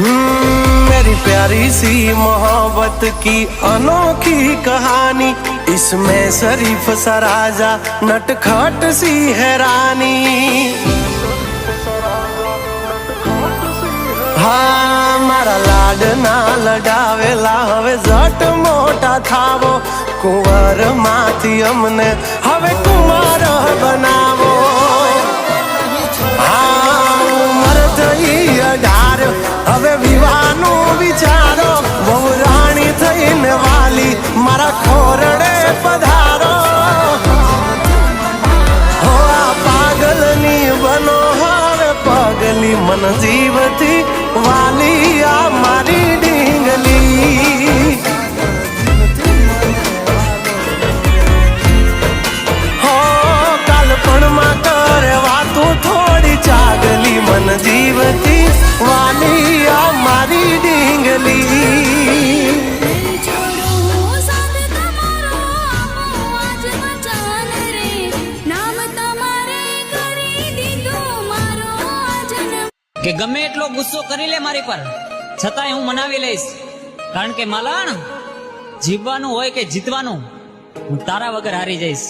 मेरी प्यारी सी मोहब्बत की अनोखी कहानी, इसमें शरीफ सा राजा नटखट सी है रानी। हाँ मारा लाडना लडावेला हवे जट मोटा थावो, कुंवर माथी अमने हवे कुमार बनावो। हाँ उमर थई 18 हवे विवाहनो विचारो, बहु राणी थईने वाली मारा खोरडे पधारो। हो आ पागलनी बनो हवे पगली मन जीवती वाली आ मारी ढींगली। हो कालपणમાં કરે વાતો થોડી ચાગલી, मन जीवती वाली आ मारी ढींगली। કે ગમે એટલો ગુસ્સો કરી લે મારી પર, છતાંય હું મનાવી લઈશ, કારણ કે માલણ જીવવાનું હોય કે જીતવાનું, હું તારા વગર હારી જઈશ।